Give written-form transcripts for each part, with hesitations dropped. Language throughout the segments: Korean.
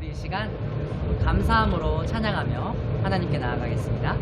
우리 이 시간 감사함으로 찬양하며 하나님께 나아가겠습니다.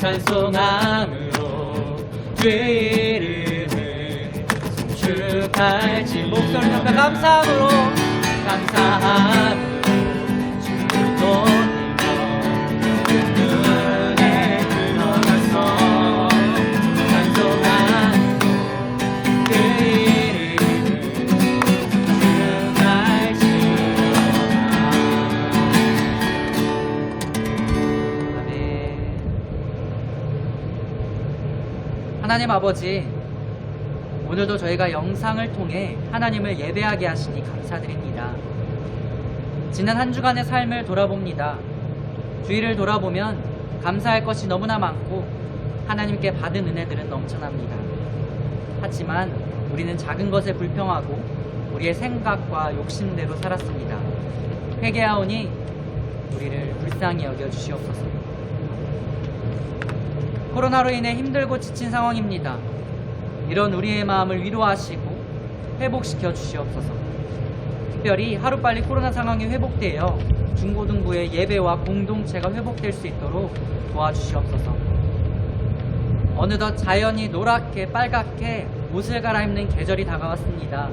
찬송함으로 주의 이름을 송축할지 목소리 높여 감사함으로 주를 높이며 그 문에 들어가서 찬송함으로 그 이름을 송축할지어다. 하나님 아버지, 오늘도 저희가 영상을 통해 하나님을 예배하게 하시니 감사드립니다. 지난 한 주간의 삶을 돌아봅니다. 주위를 돌아보면 감사할 것이 너무나 많고 하나님께 받은 은혜들은 넘쳐납니다. 하지만 우리는 작은 것에 불평하고 우리의 생각과 욕심대로 살았습니다. 회개하오니 우리를 불쌍히 여겨주시옵소서. 코로나로 인해 힘들고 지친 상황입니다. 이런 우리의 마음을 위로하시고 회복시켜 주시옵소서. 특별히 하루빨리 코로나 상황이 회복되어 중고등부의 예배와 공동체가 회복될 수 있도록 도와주시옵소서. 어느덧 자연이 노랗게 빨갛게 옷을 갈아입는 계절이 다가왔습니다.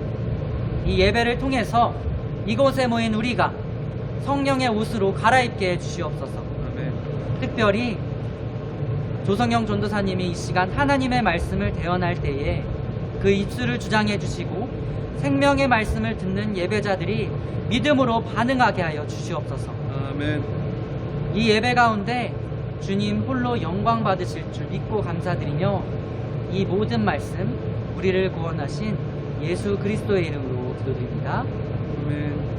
이 예배를 통해서 이곳에 모인 우리가 성령의 옷으로 갈아입게 해주시옵소서. 특별히 조성영 전도사님이 이 시간 하나님의 말씀을 대언할 때에 그 입술을 주장해 주시고 생명의 말씀을 듣는 예배자들이 믿음으로 반응하게 하여 주시옵소서. 아멘. 이 예배 가운데 주님 홀로 영광 받으실 줄 믿고 감사드리며 이 모든 말씀 우리를 구원하신 예수 그리스도의 이름으로 기도드립니다. 아멘.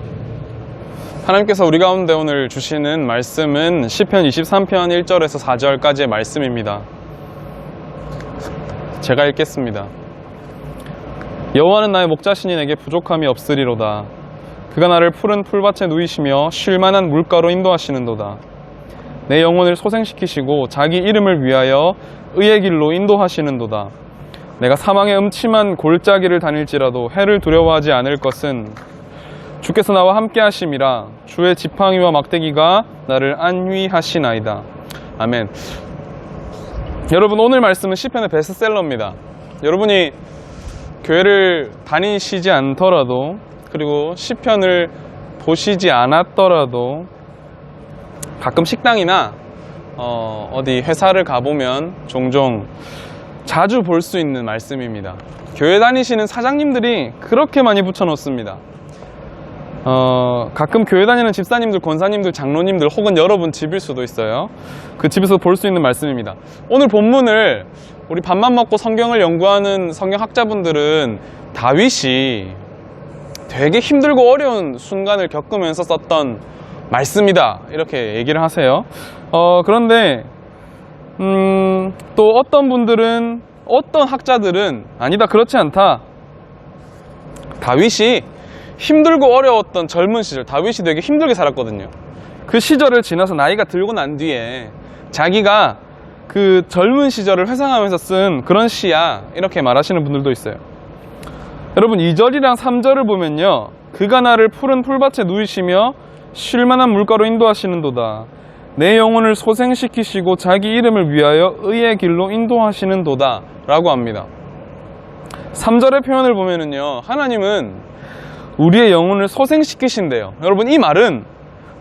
하나님께서 우리 가운데 오늘 주시는 말씀은 시편 23편 1절에서 4절까지의 말씀입니다. 제가 읽겠습니다. 여호와는 나의 목자시니 내게 부족함이 없으리로다. 그가 나를 푸른 풀밭에 누이시며 쉴만한 물가로 인도하시는도다. 내 영혼을 소생시키시고 자기 이름을 위하여 의의 길로 인도하시는도다. 내가 사망의 음침한 골짜기를 다닐지라도 해를 두려워하지 않을 것은 주께서 나와 함께 하심이라. 주의 지팡이와 막대기가 나를 안위하시나이다. 아멘. 여러분, 오늘 말씀은 시편의 베스트셀러입니다. 여러분이 교회를 다니시지 않더라도 그리고 시편을 보시지 않았더라도 가끔 식당이나 어디 회사를 가보면 종종 자주 볼 수 있는 말씀입니다. 교회 다니시는 사장님들이 그렇게 많이 붙여놓습니다. 가끔 교회 다니는 집사님들, 권사님들, 장로님들 혹은 여러분 집일 수도 있어요. 그 집에서 볼 수 있는 말씀입니다. 오늘 본문을 우리 밥만 먹고 성경을 연구하는 성경학자분들은 다윗이 되게 힘들고 어려운 순간을 겪으면서 썼던 말씀이다 이렇게 얘기를 하세요. 그런데 또 어떤 분들은, 어떤 학자들은 아니다, 그렇지 않다. 다윗이 힘들고 어려웠던 젊은 시절, 다윗이 되게 힘들게 살았거든요. 그 시절을 지나서 나이가 들고 난 뒤에 자기가 그 젊은 시절을 회상하면서 쓴 그런 시야 이렇게 말하시는 분들도 있어요. 여러분 2절이랑 3절을 보면요, 그가 나를 푸른 풀밭에 누이시며 쉴만한 물가로 인도하시는도다. 내 영혼을 소생시키시고 자기 이름을 위하여 의의 길로 인도하시는도다 라고 합니다. 3절의 표현을 보면은요, 하나님은 우리의 영혼을 소생시키신대요. 여러분 이 말은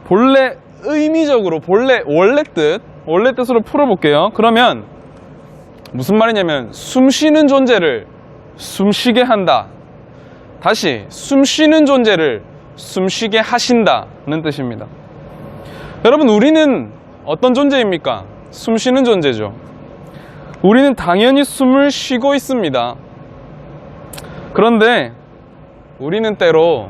본래 의미적으로 원래 뜻으로 풀어볼게요. 그러면 무슨 말이냐면 숨쉬는 존재를 숨쉬게 한다. 다시 숨쉬는 존재를 숨쉬게 하신다는 뜻입니다. 여러분 우리는 어떤 존재입니까? 숨쉬는 존재죠. 우리는 당연히 숨을 쉬고 있습니다. 그런데 우리는 때로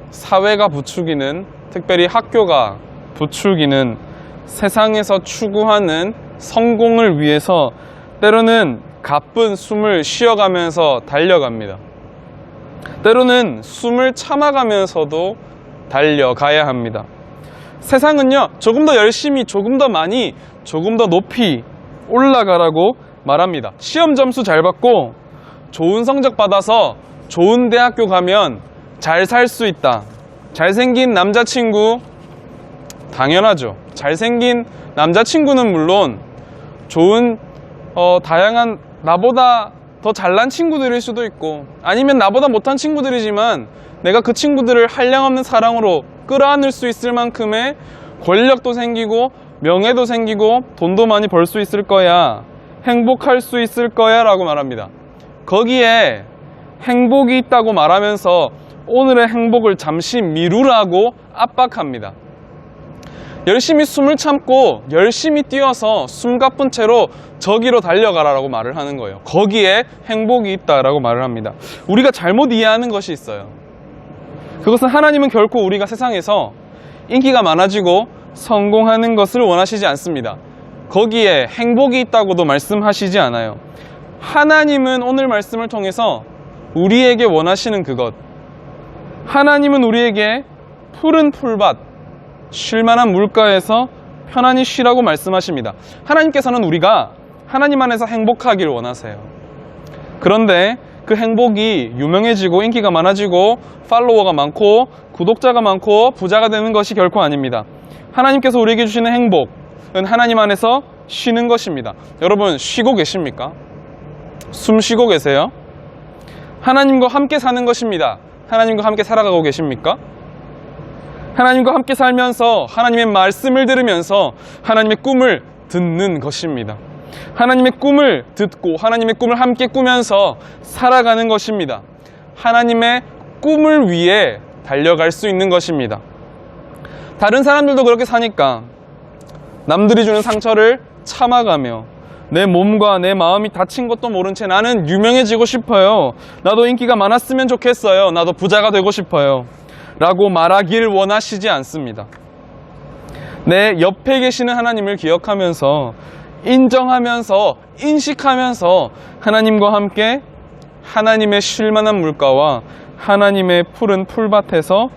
사회가 부추기는, 특별히 학교가 부추기는 세상에서 추구하는 성공을 위해서 때로는 가쁜 숨을 쉬어가면서 달려갑니다. 때로는 숨을 참아가면서도 달려가야 합니다. 세상은요, 조금 더 열심히, 조금 더 많이, 조금 더 높이 올라가라고 말합니다. 시험 점수 잘 받고 좋은 성적 받아서 좋은 대학교 가면 잘 살 수 있다. 잘생긴 남자친구, 당연하죠. 잘생긴 남자친구는 물론 좋은 다양한 나보다 더 잘난 친구들일 수도 있고, 아니면 나보다 못한 친구들이지만 내가 그 친구들을 한량없는 사랑으로 끌어안을 수 있을 만큼의 권력도 생기고 명예도 생기고 돈도 많이 벌 수 있을 거야, 행복할 수 있을 거야 라고 말합니다. 거기에 행복이 있다고 말하면서 오늘의 행복을 잠시 미루라고 압박합니다. 열심히 숨을 참고 열심히 뛰어서 숨가쁜 채로 저기로 달려가라라고 말을 하는 거예요. 거기에 행복이 있다라고 말을 합니다. 우리가 잘못 이해하는 것이 있어요. 그것은 하나님은 결코 우리가 세상에서 인기가 많아지고 성공하는 것을 원하시지 않습니다. 거기에 행복이 있다고도 말씀하시지 않아요. 하나님은 오늘 말씀을 통해서 우리에게 원하시는 그것, 하나님은 우리에게 푸른 풀밭, 쉴만한 물가에서 편안히 쉬라고 말씀하십니다. 하나님께서는 우리가 하나님 안에서 행복하기를 원하세요. 그런데 그 행복이 유명해지고 인기가 많아지고 팔로워가 많고 구독자가 많고 부자가 되는 것이 결코 아닙니다. 하나님께서 우리에게 주시는 행복은 하나님 안에서 쉬는 것입니다. 여러분 쉬고 계십니까? 숨 쉬고 계세요? 하나님과 함께 사는 것입니다. 하나님과 함께 살아가고 계십니까? 하나님과 함께 살면서 하나님의 말씀을 들으면서 하나님의 꿈을 듣는 것입니다. 하나님의 꿈을 듣고 하나님의 꿈을 함께 꾸면서 살아가는 것입니다. 하나님의 꿈을 위해 달려갈 수 있는 것입니다. 다른 사람들도 그렇게 사니까 남들이 주는 상처를 참아가며 내 몸과 내 마음이 다친 것도 모른 채 나는 유명해지고 싶어요. 나도 인기가 많았으면 좋겠어요. 나도 부자가 되고 싶어요. 라고 말하길 원하시지 않습니다. 내 옆에 계시는 하나님을 기억하면서 인정하면서 인식하면서 하나님과 함께 하나님의 쉴만한 물가와 하나님의 푸른 풀밭에서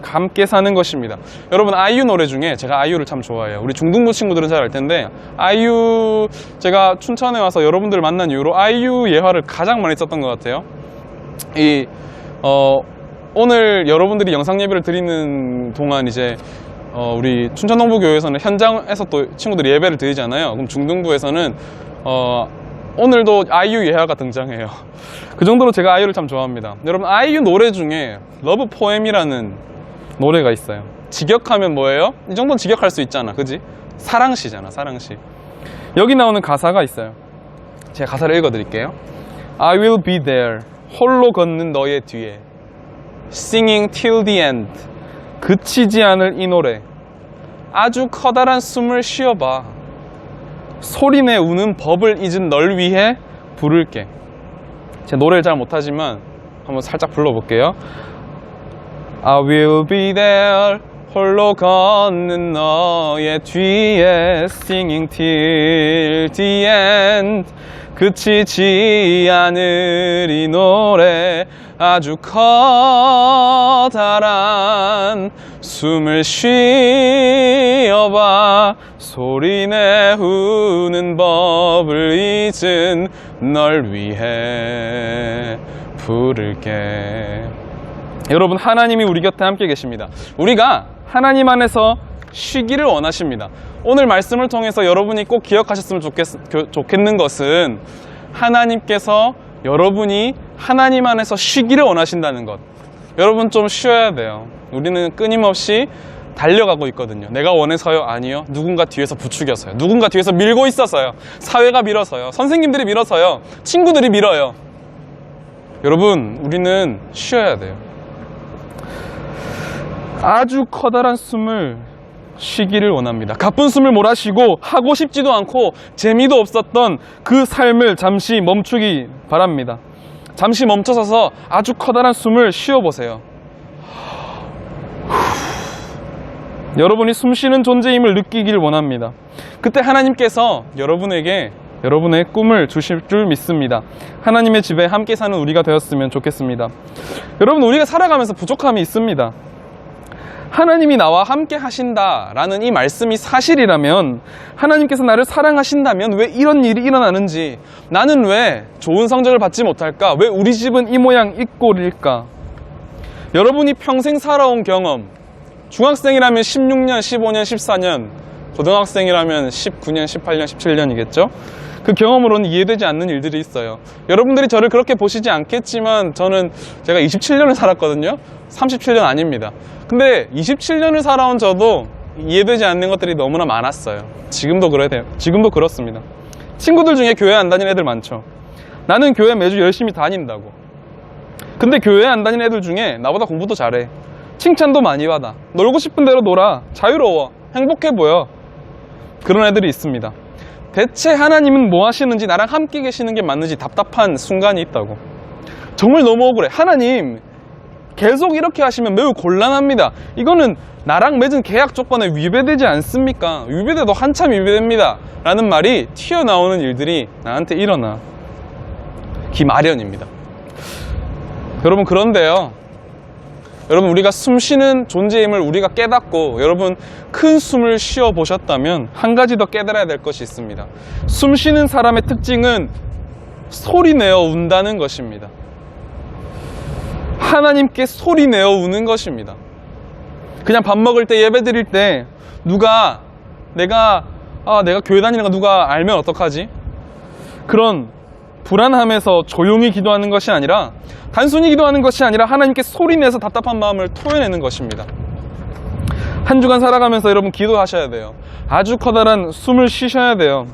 함께 사는 것입니다. 여러분 아이유 노래 중에, 제가 아이유를 참 좋아해요. 우리 중등부 친구들은 잘 알 텐데, 아이유, 제가 춘천에 와서 여러분들을 만난 이후로 아이유 예화를 가장 많이 썼던 것 같아요. 오늘 여러분들이 영상 예배를 드리는 동안 이제 우리 춘천동부교회에서는 현장에서 또 친구들이 예배를 드리잖아요. 그럼 중등부에서는 오늘도 아이유 예하가 등장해요. 그 정도로 제가 아이유를 참 좋아합니다. 여러분, 아이유 노래 중에 러브 포엠이라는 노래가 있어요. 직역하면 뭐예요? 이 정도는 직역할 수 있잖아, 그지? 사랑시잖아, 사랑시. 여기 나오는 가사가 있어요. 제가 가사를 읽어드릴게요. I will be there, 홀로 걷는 너의 뒤에, singing till the end, 그치지 않을 이 노래, 아주 커다란 숨을 쉬어봐, 소리내 우는 법을 잊은 널 위해 부를게. 제가 노래를 잘 못하지만 한번 살짝 불러볼게요. I will be there, 홀로 걷는 너의 뒤에, singing till the end, 그치지 않을 이 노래, 아주 커다란 숨을 쉬어봐, 소리내 우는 법을 잊은 널 위해 부를게. 여러분, 하나님이 우리 곁에 함께 계십니다. 우리가 하나님 안에서 쉬기를 원하십니다. 오늘 말씀을 통해서 여러분이 꼭 기억하셨으면 좋겠는 것은, 하나님께서 여러분이 하나님 안에서 쉬기를 원하신다는 것. 여러분, 좀 쉬어야 돼요. 우리는 끊임없이 달려가고 있거든요. 내가 원해서요? 아니요. 누군가 뒤에서 부추겨서요. 누군가 뒤에서 밀고 있어서요. 사회가 밀어서요. 선생님들이 밀어서요. 친구들이 밀어요. 여러분, 우리는 쉬어야 돼요. 아주 커다란 숨을 쉬기를 원합니다. 가쁜 숨을 몰아쉬고 하고 싶지도 않고 재미도 없었던 그 삶을 잠시 멈추기 바랍니다. 잠시 멈춰서서 아주 커다란 숨을 쉬어보세요. 여러분이 숨쉬는 존재임을 느끼길 원합니다. 그때 하나님께서 여러분에게 여러분의 꿈을 주실 줄 믿습니다. 하나님의 집에 함께 사는 우리가 되었으면 좋겠습니다. 여러분, 우리가 살아가면서 부족함이 있습니다. 하나님이 나와 함께 하신다라는 이 말씀이 사실이라면, 하나님께서 나를 사랑하신다면 왜 이런 일이 일어나는지, 나는 왜 좋은 성적을 받지 못할까, 왜 우리 집은 이 모양 이 꼴일까. 여러분이 평생 살아온 경험, 중학생이라면 16년, 15년, 14년, 고등학생이라면 19년, 18년, 17년이겠죠? 그 경험으로는 이해되지 않는 일들이 있어요. 여러분들이 저를 그렇게 보시지 않겠지만 제가 27년을 살았거든요. 37년 아닙니다. 근데 27년을 살아온 저도 이해되지 않는 것들이 너무나 많았어요. 지금도 그렇습니다. 친구들 중에 교회 안 다니는 애들 많죠. 나는 교회 매주 열심히 다닌다고. 근데 교회 안 다니는 애들 중에 나보다 공부도 잘해. 칭찬도 많이 받아. 놀고 싶은 대로 놀아. 자유로워. 행복해 보여. 그런 애들이 있습니다. 대체 하나님은 뭐 하시는지, 나랑 함께 계시는 게 맞는지 답답한 순간이 있다고. 정말 너무 억울해. 하나님 계속 이렇게 하시면 매우 곤란합니다. 이거는 나랑 맺은 계약 조건에 위배되지 않습니까? 위배돼도 한참 위배됩니다 라는 말이 튀어나오는 일들이 나한테 일어나 기마련입니다. 여러분, 그런데요, 여러분, 우리가 숨쉬는 존재임을 우리가 깨닫고 여러분 큰 숨을 쉬어 보셨다면 한 가지 더 깨달아야 될 것이 있습니다. 숨쉬는 사람의 특징은 소리내어 운다는 것입니다. 하나님께 소리내어 우는 것입니다. 그냥 밥 먹을 때, 예배 드릴 때 내가 교회 다니는 거 누가 알면 어떡하지? 그런 불안함에서 조용히 기도하는 것이 아니라, 단순히 기도하는 것이 아니라 하나님께 소리내서 답답한 마음을 토해내는 것입니다. 한 주간 살아가면서 여러분 기도하셔야 돼요. 아주 커다란 숨을 쉬셔야 돼요.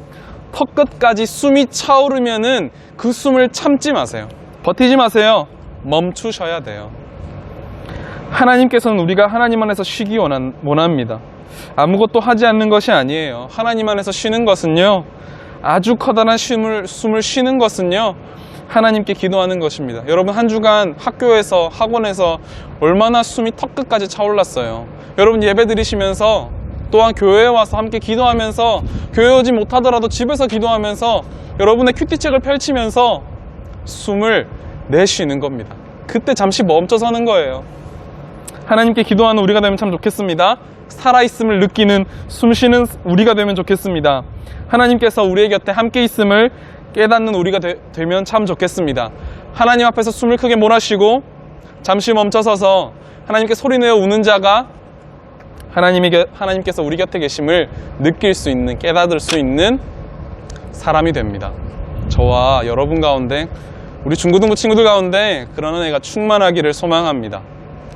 턱끝까지 숨이 차오르면은 그 숨을 참지 마세요. 버티지 마세요. 멈추셔야 돼요. 하나님께서는 우리가 하나님 안에서 쉬기 원합니다. 아무것도 하지 않는 것이 아니에요. 하나님 안에서 쉬는 것은요, 아주 커다란 숨을 쉬는 것은요, 하나님께 기도하는 것입니다. 여러분, 한 주간 학교에서, 학원에서 얼마나 숨이 턱끝까지 차올랐어요. 여러분, 예배 드리시면서, 또한 교회에 와서 함께 기도하면서, 교회 오지 못하더라도 집에서 기도하면서, 여러분의 큐티책을 펼치면서 숨을 내쉬는 겁니다. 그때 잠시 멈춰서는 거예요. 하나님께 기도하는 우리가 되면 참 좋겠습니다. 살아있음을 느끼는 숨쉬는 우리가 되면 좋겠습니다. 하나님께서 우리의 곁에 함께 있음을 깨닫는 우리가 되면 참 좋겠습니다. 하나님 앞에서 숨을 크게 몰아쉬고 잠시 멈춰서서 하나님께 소리내어 우는 자가 하나님께서 우리 곁에 계심을 느낄 수 있는, 깨닫을 수 있는 사람이 됩니다. 저와 여러분 가운데, 우리 중고등부 친구들 가운데 그런 은혜가 충만하기를 소망합니다.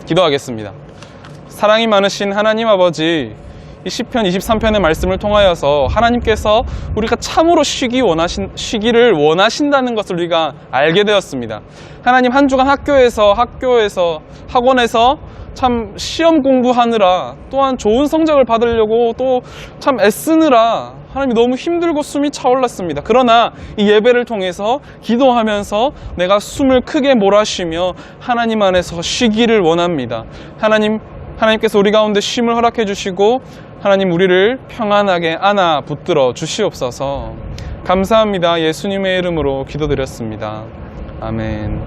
기도하겠습니다. 사랑이 많으신 하나님 아버지, 이 시편 23편의 말씀을 통하여서 하나님께서 우리가 참으로 쉬기를 원하신다는 것을 우리가 알게 되었습니다. 하나님, 한 주간 학교에서 학원에서 참 시험 공부하느라, 또한 좋은 성적을 받으려고 또 참 애쓰느라 하나님이 너무 힘들고 숨이 차올랐습니다. 그러나 이 예배를 통해서 기도하면서 내가 숨을 크게 몰아쉬며 하나님 안에서 쉬기를 원합니다. 하나님께서 우리 가운데 쉼을 허락해 주시고 하나님, 우리를 평안하게 안아 붙들어 주시옵소서. 감사합니다. 예수님의 이름으로 기도드렸습니다. 아멘.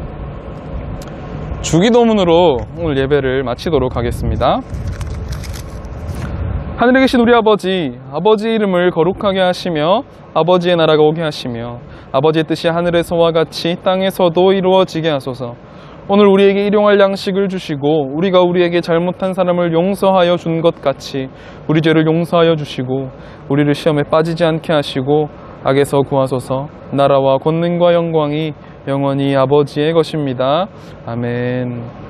주기도문으로 오늘 예배를 마치도록 하겠습니다. 하늘에 계신 우리 아버지, 아버지의 이름을 거룩하게 하시며 아버지의 나라가 오게 하시며 아버지의 뜻이 하늘에서와 같이 땅에서도 이루어지게 하소서. 오늘 우리에게 일용할 양식을 주시고 우리가 우리에게 잘못한 사람을 용서하여 준 것 같이 우리 죄를 용서하여 주시고 우리를 시험에 빠지지 않게 하시고 악에서 구하소서. 나라와 권능과 영광이 영원히 아버지의 것입니다. 아멘.